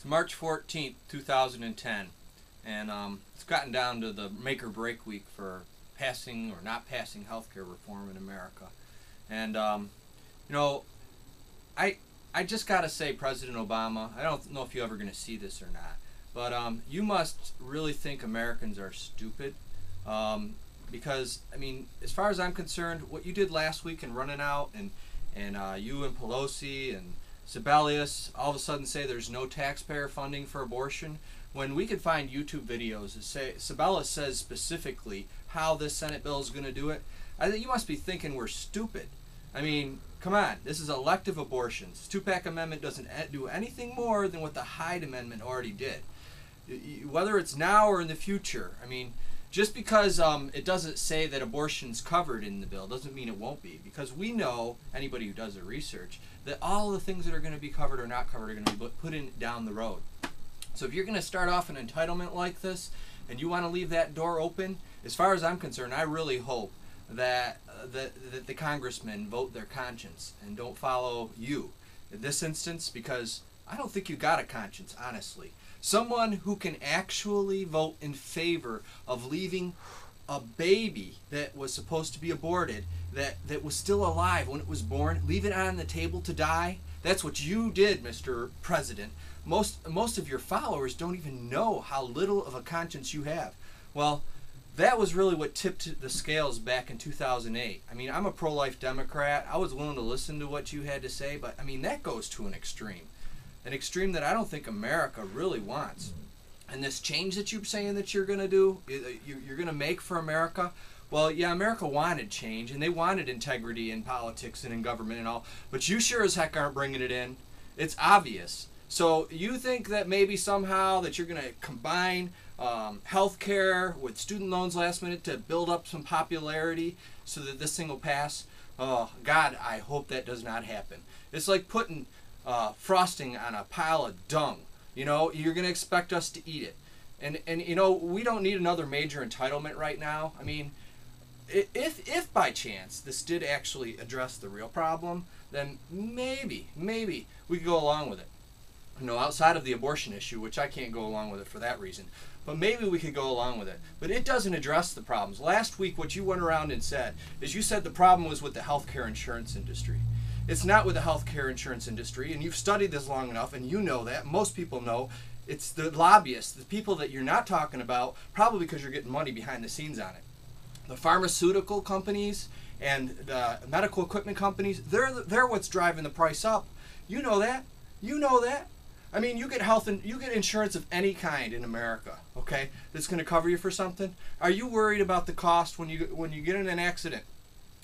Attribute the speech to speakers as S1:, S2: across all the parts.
S1: It's March 14th, 2010, and it's gotten down to the make or break week for passing or not passing healthcare reform in America. And you know, I I just gotta say, President Obama, I don't know if you're ever gonna see this or not, but you must really think Americans are stupid. Because I mean, as far as I'm concerned, what you did last week in running out and you and Pelosi and Sebelius all of a sudden say there's no taxpayer funding for abortion, when we could find YouTube videos that say Sebelius says specifically how this Senate bill is going to do it. I think you must be thinking we're stupid. I mean, come on, this is elective abortions. The Stupak Amendment doesn't do anything more than what the Hyde Amendment already did. Whether it's now or in the future, I mean, just because it doesn't say that abortion's covered in the bill doesn't mean it won't be. Because we know, anybody who does the research, that all the things that are going to be covered or not covered are going to be put in down the road. So if you're going to start off an entitlement like this and you want to leave that door open, as far as I'm concerned, I really hope that the congressmen vote their conscience and don't follow you in this instance, because I don't think you got a conscience, honestly. Someone who can actually vote in favor of leaving a baby that was supposed to be aborted, that was still alive when it was born, leave it on the table to die. That's what you did, Mr. President. Most of your followers don't even know how little of a conscience you have. Well, that was really what tipped the scales back in 2008. I mean, I'm a pro-life Democrat. I was willing to listen to what you had to say, but I mean, that goes to an extreme. An extreme that I don't think America really wants. And this change that you're saying that you're going to do, you're going to make for America, well, yeah, America wanted change, and they wanted integrity in politics and in government and all, but you sure as heck aren't bringing it in. It's obvious. So you think that maybe somehow that you're going to combine health care with student loans last minute to build up some popularity so that this thing will pass? Oh, God, I hope that does not happen. It's like putting frosting on a pile of dung. You know, you're going to expect us to eat it. And you know, we don't need another major entitlement right now. I mean, if by chance this did actually address the real problem, then maybe we could go along with it. You know, outside of the abortion issue, which I can't go along with it for that reason. But maybe we could go along with it. But it doesn't address the problems. Last week, what you went around and said is you said the problem was with the healthcare insurance industry. It's not with the healthcare insurance industry, and you've studied this long enough, and you know that. Most people know. It's the lobbyists, the people that you're not talking about, probably because you're getting money behind the scenes on it. The pharmaceutical companies and the medical equipment companies, they're what's driving the price up. You know that. You know that. I mean, you get you get insurance of any kind in America, okay? That's going to cover you for something. Are you worried about the cost when you get in an accident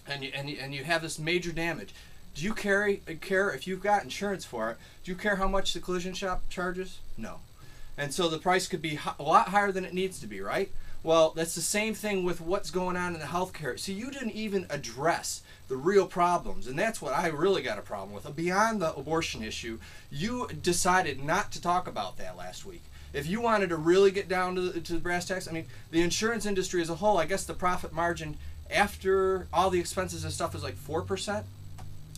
S1: and you have this major damage? Do you care if you've got insurance for it? Do you care how much the collision shop charges? No. And so the price could be a lot higher than it needs to be, right? Well, that's the same thing with what's going on in the healthcare. See, you didn't even address the real problems, and that's what I really got a problem with. Beyond the abortion issue, you decided not to talk about that last week. If you wanted to really get down to the brass tacks, I mean, the insurance industry as a whole, I guess the profit margin after all the expenses and stuff is like 4%.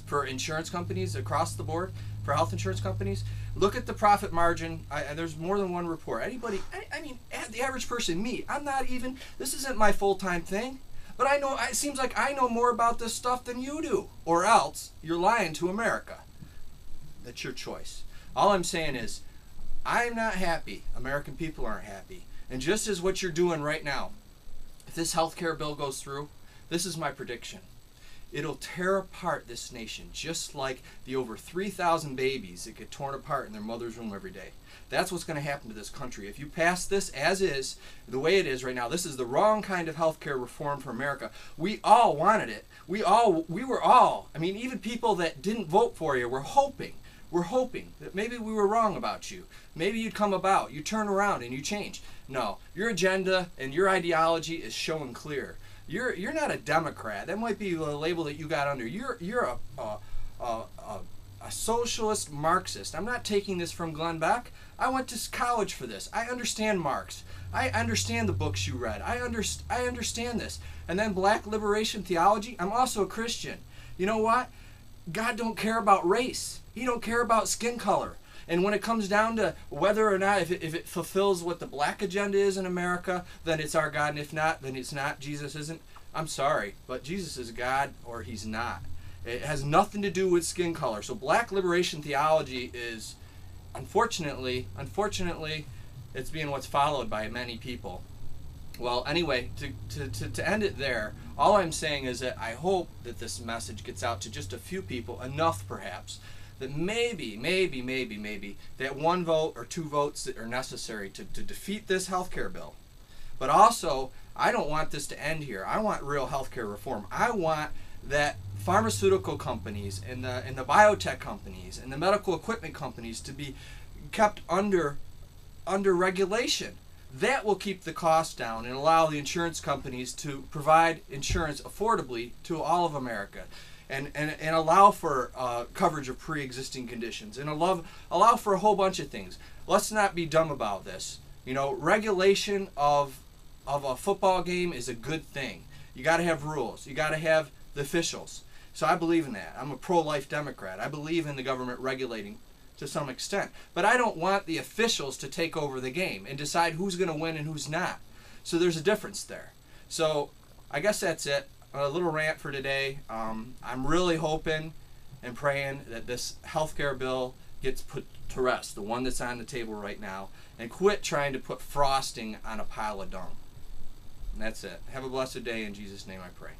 S1: For insurance companies across the board, for health insurance companies. Look at the profit margin. There's more than one report. Anybody, I mean, the average person, me, I'm not even, this isn't my full-time thing, but I know, it seems like I know more about this stuff than you do, or else you're lying to America. That's your choice. All I'm saying is, I'm not happy. American people aren't happy. And just as what you're doing right now, if this health care bill goes through, this is my prediction. It'll tear apart this nation, just like the over 3,000 babies that get torn apart in their mother's womb every day. That's what's going to happen to this country. If you pass this as is, the way it is right now, this is the wrong kind of healthcare reform for America. We all wanted it. We were all, I mean, even people that didn't vote for you were hoping that maybe we were wrong about you. Maybe you'd come about, you turn around and you change. No, your agenda and your ideology is showing clear. You're not a Democrat. That might be the label that you got under. You're a socialist Marxist. I'm not taking this from Glenn Beck. I went to college for this. I understand Marx. I understand the books you read. I understand this. And then black liberation theology. I'm also a Christian. You know what? God don't care about race. He don't care about skin color. And when it comes down to whether or not, if it fulfills what the black agenda is in America, then it's our God, and if not, then it's not. Jesus isn't. I'm sorry, but Jesus is God or he's not. It has nothing to do with skin color. So black liberation theology is, unfortunately, it's being what's followed by many people. Well, anyway, to end it there, all I'm saying is that I hope that this message gets out to just a few people, enough perhaps, that maybe, that one vote or two votes that are necessary to defeat this health care bill. But also, I don't want this to end here. I want real health care reform. I want that pharmaceutical companies and the biotech companies and the medical equipment companies to be kept under regulation. That will keep the costs down and allow the insurance companies to provide insurance affordably to all of America, and allow for coverage of pre-existing conditions, and allow for a whole bunch of things. Let's not be dumb about this. You know, regulation of a football game is a good thing. You got to have rules. You got to have the officials. So I believe in that. I'm a pro-life Democrat. I believe in the government regulating to some extent. But I don't want the officials to take over the game and decide who's going to win and who's not. So there's a difference there. So I guess that's it. A little rant for today. I'm really hoping and praying that this healthcare bill gets put to rest, the one that's on the table right now, and quit trying to put frosting on a pile of dung. And that's it. Have a blessed day. In Jesus' name I pray.